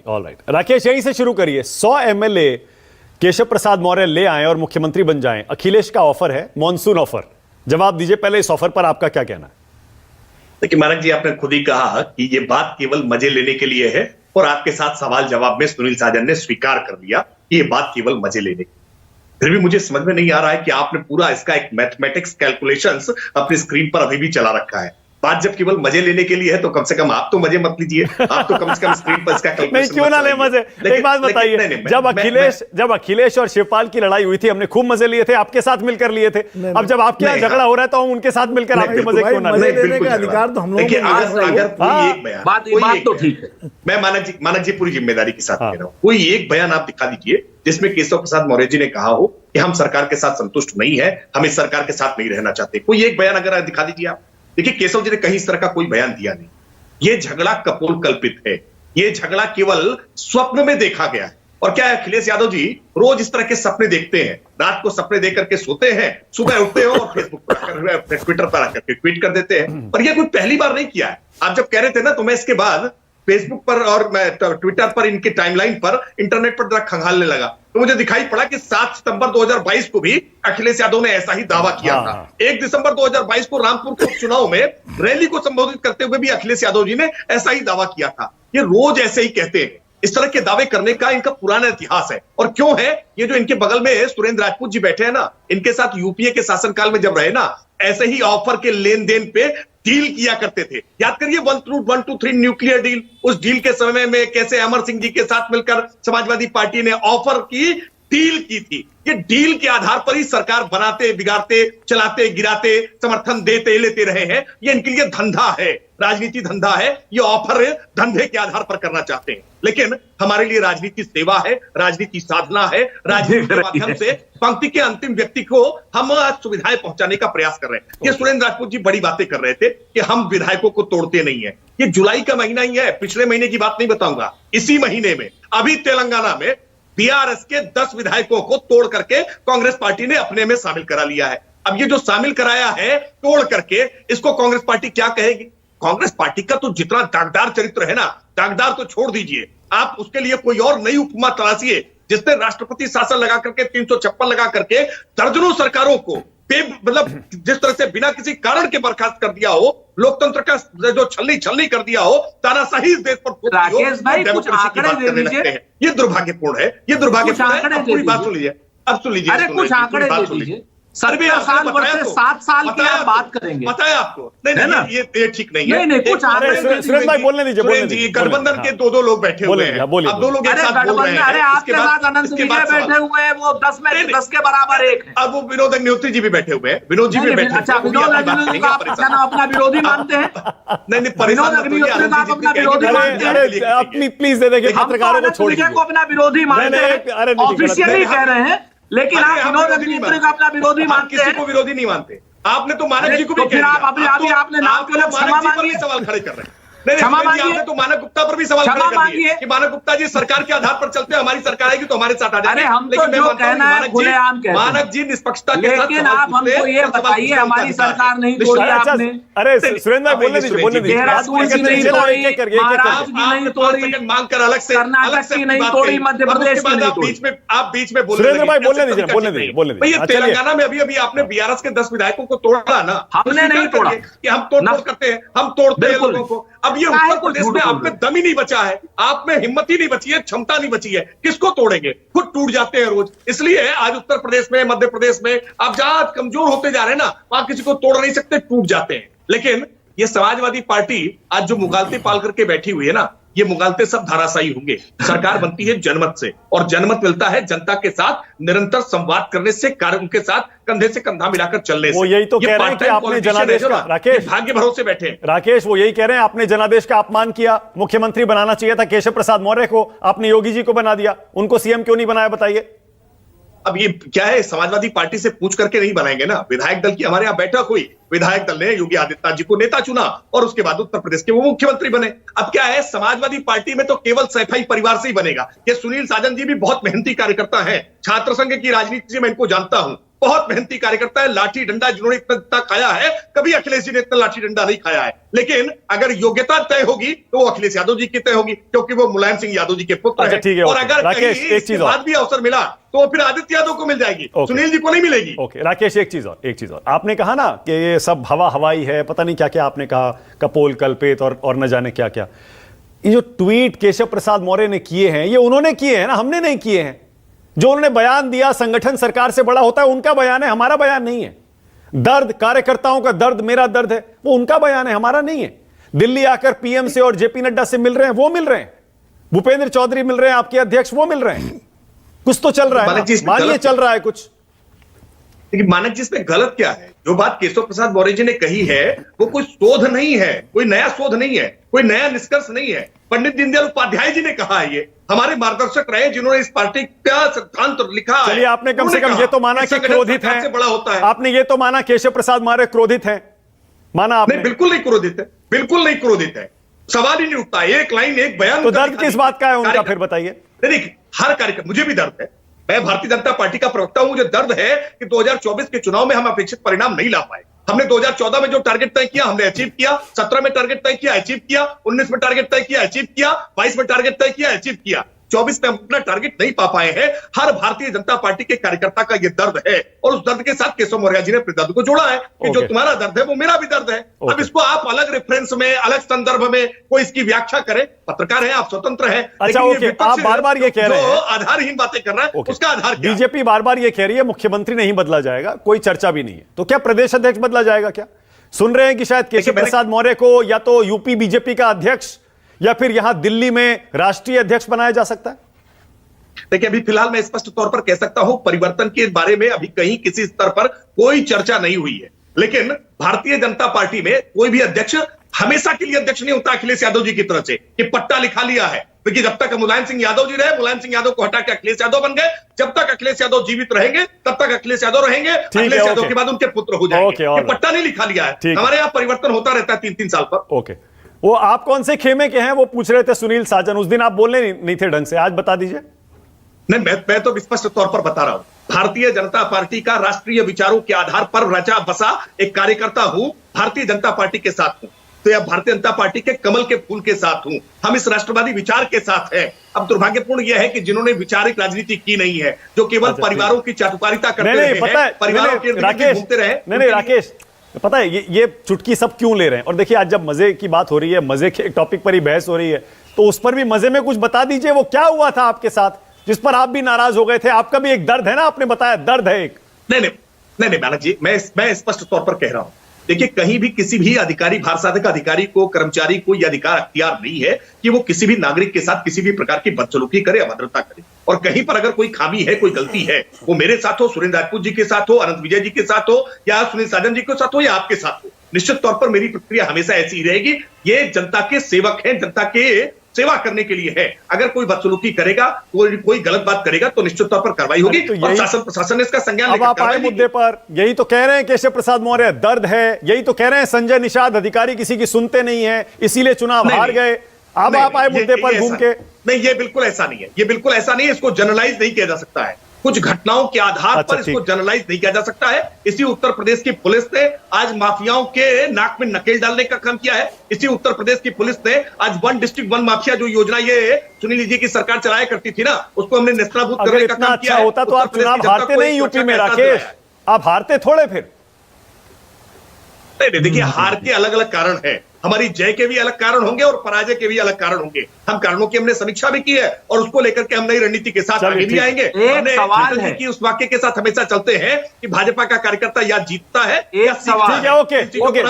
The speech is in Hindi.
कॉपी। ऑलराइट राकेश, यहीं से शुरू करिए। 100 एमएलए केशव प्रसाद मौर्य ले आए और मुख्यमंत्री बन जाएं, अखिलेश का ऑफर है, मॉनसून ऑफर। जवाब दीजिए पहले इस ऑफर पर, आपका क्या कहना है? देखिए मानक जी, आपने खुद ही कहा कि ये बात केवल मजे लेने के लिए है और आपके साथ सवाल जवाब में सुनील साजन ने स्वीकार कर लिया कि ये बात केवल मजे लेने की। फिर भी मुझे समझ में नहीं आ रहा है कि आपने पूरा इसका एक मैथमेटिक्स कैलकुलेशंस अपनी स्क्रीन पर अभी भी चला रखा है। बात जब केवल मजे लेने के लिए है तो कम से कम आप तो मजे मत लीजिए, आप तो कम से कम स्क्रीन पर इसका कैलकुलेशन नहीं, क्यों ना ले मजे। एक बात बताइए, जब अखिलेश और शिवपाल की लड़ाई हुई थी हमने खूब मजे लिए थे, आपके साथ मिलकर लिए थे। अब जब आपके यहाँ झगड़ा हो रहा है तो हम उनके साथ मिलकर आपके मजे क्यों ना मजे लेने का अधिकार तो हम लोगों को अगर कोई एक बयान, बात तो ठीक है, मैं मानक जी पूरी जिम्मेदारी के साथ कह रहा हूँ, कोई एक बयान आप दिखा दीजिए जिसमें केशव प्रसाद मौर्य जी ने कहा हो कि हम सरकार के साथ संतुष्ट नहीं है, हम इस सरकार के साथ नहीं रहना चाहते। कोई एक बयान अगर दिखा दीजिए आप। देखिए केशव जी ने कहीं इस तरह का कोई बयान दिया नहीं। ये झगड़ा कपोल कल्पित है, ये झगड़ा केवल स्वप्न में देखा गया है। और क्या है, अखिलेश यादव जी रोज इस तरह के सपने देखते हैं, रात को सपने देख करके सोते हैं, सुबह उठते हो और फेसबुक पर आकर ट्विटर पर आकर के ट्वीट कर देते हैं। और ये कोई पहली बार नहीं किया है। आप जब कह रहे थे ना, तो मैं इसके बाद फेसबुक पर और मैं ट्विटर पर, इनके टाइमलाइन पर, इंटरनेट पर जरा खंगालने लगा तो मुझे दिखाई पड़ा कि 7 सितंबर 2022 को भी अखिलेश यादव ने ऐसा ही दावा किया था। 1 दिसंबर 2022 को रामपुर के उपचुनाव में रैली को संबोधित करते हुए भी अखिलेश यादव जी ने ऐसा ही दावा किया था। ये रोज ऐसे ही कहते हैं। इस तरह के दावे करने का इनका पुराना इतिहास है। और क्यों है, ये जो इनके बगल में सुरेंद्र राजपूत जी बैठे हैं ना, इनके साथ यूपीए के शासनकाल में जब रहे ना, ऐसे ही ऑफर के लेन देन पे डील किया करते थे। याद करिए 1 2 3 न्यूक्लियर डील। उस डील के समय में कैसे अमर सिंह जी के साथ मिलकर समाजवादी पार्टी ने ऑफर की डील की थी। ये डील के आधार पर ही सरकार बनाते, बिगाड़ते, चलाते, गिराते, समर्थन देते लेते रहे हैं। ये इनके लिए धंधा है, राजनीति धंधा है। ये ऑफर धंधे के आधार पर करना चाहते हैं। लेकिन हमारे लिए राजनीति सेवा है, राजनीति साधना है। राजनीति के माध्यम से पंक्ति के अंतिम व्यक्ति को हम सुविधाएं पहुंचाने का प्रयास कर रहे हैं। ये सुरेंद्र राजपूत जी बड़ी बातें कर रहे थे कि हम विधायकों को तोड़ते नहीं है। ये जुलाई का महीना ही है, पिछले महीने की बात नहीं बताऊंगा। इसी महीने में अभी तेलंगाना में बीआरएस के 10 विधायकों को तोड़ करके कांग्रेस पार्टी ने अपने में शामिल करा लिया है। अब ये जो शामिल कराया है तोड़ करके, इसको कांग्रेस पार्टी क्या कहेगी? कांग्रेस पार्टी का तो जितना दागदार चरित्र है ना, दागदार तो छोड़ दीजिए, आप उसके लिए कोई और नई उपमा तलाशिए जिसने राष्ट्रपति शासन लगा करके 356 लगा करके दर्जनों सरकारों को मतलब जिस तरह से बिना किसी कारण के बर्खास्त कर दिया हो, लोकतंत्र का जो छलनी कर दिया हो, तानाशाही इस देश पर राकेश भाई कुछ आंकड़े दे दीजिए। ये दुर्भाग्यपूर्ण है, ये दुर्भाग्यपूर्ण है। पूरी बात सुन लीजिए, अब सुन लीजिए। अरे कुछ आंकड़े दे दीजिए। 7 साल की आप बात करेंगे, बताया आपको? नहीं, ये ठीक नहीं है। नहीं कुछ आंकड़े सुरेंद्र भाई बोलने दीजिए। गठबंधन के 2 लोग बैठे हुए हैं, अब 2 लोग एक साथ बोल रहे हैं। अरे आपके साथ अनंत जी बैठे हुए हैं, वो 10 में 10 के बराबर 1 है। अब वो विनोद अग्निहोत्री जी भी बैठे हुए हैं, विनोद जी भी बैठे। अच्छा, विनोद अग्निहोत्री को आप अपना विरोधी मानते हैं? नहीं, विनोद अग्निहोत्री को आप अपना विरोधी मानते हैं? अपनी प्लीज दे देंगे, पत्रकारों को छोड़ दीजिए। को अपना विरोधी मानते हैं, ऑफिशियली कह रहे हैं, लेकिन आप विनोद अग्निहोत्री को अपना विरोधी मानते हैं। किसी को विरोधी नहीं मानते। आपने तो मानक जी को भी तो फिर आप अभी आपने नाम के लिए क्षमा मांगी, सवाल खड़े कर रहे हैं। आपने तो मानक गुप्ता पर भी सवाल खड़े कर दिए कि मानक गुप्ता जी सरकार के आधार पर चलते हैं, हमारी सरकार आएगी तो हमारे साथ आ जाएंगे। अरे हम तो जो कहना है खुलेआम कहते हैं, मानक जी निष्पक्षता के साथ। लेकिन आप हमको ये बताइए, हमारी सरकार नहीं तोड़ी आपने? अरे सुरेंद्र भाई बोलने दीजिए। महाराष्ट्र की नहीं तोड़ी, मांग कर अलग से, कर्नाटक की नहीं तोड़ी, मध्य प्रदेश की नहीं तोड़ी। आप बीच में सुरेंद्र भाई बोलने दीजिए। तेलंगाना में अभी आपने बीआरएस के 10 विधायकों को तोड़ा ना, हमने नहीं तोड़ा कि हम तोड़ करते हैं, हम तोड़ते हैं लोगों को। अब ये उत्तर प्रदेश में आप में दम ही नहीं बचा है, आप में हिम्मत ही नहीं बची है, क्षमता नहीं बची है। किसको तोड़ेंगे? खुद टूट जाते हैं रोज। इसलिए आज उत्तर प्रदेश में, मध्य प्रदेश में आप जहां कमजोर होते जा रहे हैं ना, वहां किसी को तोड़ नहीं सकते, टूट जाते हैं। लेकिन ये समाजवादी पार्टी आज जो मुगालते पाल करके बैठी हुई है ना, ये मुगालते सब धाराशायी होंगे। सरकार बनती है जनमत से, और जनमत मिलता है जनता के साथ निरंतर संवाद करने से, कार्य उनके साथ कंधे से कंधा मिलाकर चलने से। वो यही तो कह रहे हैं कि आपने जनादेश का, राकेश भाग्य भरोसे बैठे। राकेश वो यही कह रहे हैं आपने जनादेश का अपमान किया। मुख्यमंत्री बनाना चाहिए था केशव प्रसाद मौर्य को, आपने योगी जी को बना दिया, उनको सीएम क्यों नहीं बनाया बताइए? अब ये क्या है, समाजवादी पार्टी से पूछ करके नहीं बनाएंगे ना। विधायक दल की हमारे यहाँ बैठक हुई, विधायक दल ने योगी आदित्यनाथ जी को नेता चुना और उसके बाद उत्तर प्रदेश के वो मुख्यमंत्री बने। अब क्या है, समाजवादी पार्टी में तो केवल सैफई परिवार से ही बनेगा। ये सुनील साजन जी भी बहुत मेहनती कार्यकर्ता हैं, छात्र संघ की राजनीति से मैं इनको जानता हूं। बहुत मेहनती कार्यकर्ता है, लाठी डंडा जिन्होंने इतना खाया है, कभी अखिलेश जी ने इतना लाठी डंडा नहीं खाया है। लेकिन अगर योग्यता तय होगी तो वो अखिलेश यादव जी की तय होगी, क्योंकि वो मुलायम सिंह यादव जी के पुत्र अच्छा, ठीक है, और अगर राकेश, कहीं इसके बाद भी अवसर मिला तो फिर आदित्य यादव को मिल जाएगी, सुनील जी को नहीं मिलेगी। ओके राकेश, एक चीज और आपने कहा ना कि ये सब हवाई है, पता नहीं क्या क्या आपने कहा, कपोल कल्पित और न जाने क्या क्या। ये जो ट्वीट केशव प्रसाद मौर्य ने किए हैं, ये उन्होंने किए हैं ना, हमने नहीं किए हैं। जो उन्होंने बयान दिया, संगठन सरकार से बड़ा होता है, उनका बयान है, हमारा बयान नहीं है। दर्द, कार्यकर्ताओं का दर्द, मेरा दर्द है, वो उनका बयान है, हमारा नहीं है। दिल्ली आकर पीएम से और जेपी नड्डा से मिल रहे हैं, वो मिल रहे हैं। भूपेंद्र चौधरी मिल रहे हैं, आपके अध्यक्ष, वो मिल रहे हैं। कुछ तो चल रहा है, मानिए चल रहा है कुछ। लेकिन मानक जी इसमें गलत क्या है? जो बात केशव प्रसाद मौर्य जी ने कही है वो कोई शोध नहीं है, कोई नया शोध नहीं है, कोई नया निष्कर्ष नहीं है। पंडित दीनदयाल उपाध्याय जी ने कहा है, ये हमारे मार्गदर्शक रहे जिन्होंने इस पार्टी का सिद्धांत लिखा। चलिए, आपने कम से कम ये तो माना कि क्रोधित हैं, बड़ा होता है। आपने ये तो माना केशव प्रसाद मौर्य क्रोधित हैं, माना आपने? नहीं, बिल्कुल नहीं क्रोधित है, बिल्कुल नहीं क्रोधित है, सवाल ही नहीं उठता। एक लाइन, एक बयान। तो दर्द किस बात का है उनका, फिर बताइए। देखिए, हर कार्यक्रम, मुझे भी दर्द है, मैं भारतीय जनता पार्टी का प्रवक्ता हूं, मुझे दर्द है कि 2024 के चुनाव में हम अपेक्षित परिणाम नहीं ला पाए। हमने 2014 में जो टारगेट तय किया हमने अचीव किया, 17 में टारगेट तय किया अचीव किया, 19 में टारगेट तय किया अचीव किया, 22 में टारगेट तय किया अचीव किया, 24 में हम अपना टारगेट नहीं पा पाए हैं। हर भारतीय जनता पार्टी के कार्यकर्ता का यह दर्द है, और उस दर्द के साथ केशव मौर्य जी ने अपने दर्द को जोड़ा है कि जो तुम्हारा दर्द है वो मेरा भी दर्द है। अब इसको आप अलग रेफरेंस में, अलग संदर्भ में कोई इसकी व्याख्या करें, पत्रकार हैं आप, स्वतंत्र हैं। अच्छा, ओके, आप बार बार ये कह रहे हैं, आधारहीन बातें कर रहा है, उसका आधार क्या? बीजेपी बार बार ये कह रही है मुख्यमंत्री नहीं बदला जाएगा, कोई चर्चा भी नहीं है, तो क्या प्रदेश अध्यक्ष बदला जाएगा? क्या सुन रहे हैं कि शायद केशव प्रसाद मौर्य को या तो यूपी बीजेपी का अध्यक्ष या फिर यहां दिल्ली में राष्ट्रीय अध्यक्ष बनाया जा सकता है? देखिए, अभी फिलहाल मैं स्पष्ट तौर पर कह सकता हूं, परिवर्तन के बारे में अभी कहीं किसी स्तर पर कोई चर्चा नहीं हुई है। लेकिन भारतीय जनता पार्टी में कोई भी अध्यक्ष हमेशा के लिए अध्यक्ष नहीं होता अखिलेश यादव जी की तरफ से कि पट्टा लिखा लिया है। क्योंकि जब तक मुलायम सिंह यादव जी रहे, मुलायम सिंह यादव को हटा के अखिलेश यादव बन गए। जब तक अखिलेश यादव जीवित रहेंगे तब तक अखिलेश यादव रहेंगे, अखिलेश यादव के बाद उनके पुत्र हो जाएंगे। पट्टा नहीं लिखा लिया है, हमारे यहाँ परिवर्तन होता रहता है 3-3 साल पर। ओके, वो आप कौन से खेमे के हैं वो पूछ रहे थे सुनील साजन, उस दिन आप बोलने नहीं थे ढंग से, आज बता दीजिए। नहीं, मैं तो स्पष्ट तौर पर बता रहा हूं, भारतीय जनता पार्टी का राष्ट्रीय विचारों के आधार पर रचा बसा एक कार्यकर्ता हूं, भारतीय जनता पार्टी के साथ हूं, तो यह भारतीय जनता पार्टी के कमल के फूल के साथ हूं, हम इस राष्ट्रवादी विचार के साथ हैं। अब दुर्भाग्यपूर्ण यह है कि जिन्होंने विचारिक राजनीति की नहीं है, जो केवल परिवारों की चाटुकारिता करते रहे हैं, परिवारों के घूमते रहे। नहीं राकेश, पता है ये चुटकी सब क्यों ले रहे हैं? और देखिए, आज जब मजे की बात हो रही है, मजे के टॉपिक पर ही बहस हो रही है, तो उस पर भी मजे में कुछ बता दीजिए, वो क्या हुआ था आपके साथ जिस पर आप भी नाराज हो गए थे? आपका भी एक दर्द है ना, आपने बताया दर्द है एक। नहीं मानक जी, मैं स्पष्ट तौर पर कह रहा हूं, देखिए, कहीं भी किसी भी अधिकारी, भारसाधक अधिकारी को, कर्मचारी को यह अधिकार अख्तियार नहीं है कि वो किसी भी नागरिक के साथ किसी भी प्रकार की बदसलूकी करे, अभद्रता करे। और कहीं पर अगर कोई खामी है, कोई गलती है, वो मेरे साथ हो, सुरेंद्र राजपूत जी के साथ हो, अनंत विजय जी के साथ हो, या सुनील साजन जी के साथ हो, या आपके साथ हो, निश्चित तौर पर मेरी प्रतिक्रिया हमेशा ऐसी ही रहेगी। ये जनता के सेवक हैं, जनता के सेवा करने के लिए है। अगर कोई बदसलूकी करेगा, कोई गलत बात करेगा, तो निश्चित तौर पर कार्रवाई होगी, तो और शासन प्रशासन ने इसका संज्ञान लेकर। अब आप आए मुद्दे पर, यही तो कह रहे हैं केशव प्रसाद मौर्य, दर्द है, यही तो कह रहे हैं संजय निषाद, अधिकारी किसी की सुनते नहीं है, इसीलिए चुनाव हार गए। अब आप आए मुद्दे पर घूम के। नहीं, ये बिल्कुल ऐसा नहीं है, ये बिल्कुल ऐसा नहीं है, इसको जनरलाइज नहीं किया जा सकता है, कुछ घटनाओं के आधार पर इसको जनरलाइज नहीं किया जा सकता है। इसी उत्तर प्रदेश की पुलिस ने आज माफियाओं के नाक में नकेल डालने का काम किया है। इसी उत्तर प्रदेश की पुलिस ने आज 1 डिस्ट्रिक्ट 1 माफिया जो योजना ये सुनील जी की सरकार चलाया करती थी ना, उसको हमने नेस्तनाबूद करने का काम किया है। होता तो आप चुनाव हारते नहीं यूपी में राकेश, आप हारते थोड़े फिर। नहीं, देखिए, हार के अलग अलग कारण है, हमारी जय के भी अलग कारण होंगे और पराजय के भी अलग कारण होंगे। हम कारणों की हमने समीक्षा भी की है और उसको लेकर के हम नई रणनीति के साथ आगे भी आएंगे। एक सवाल है ठीक है। ओके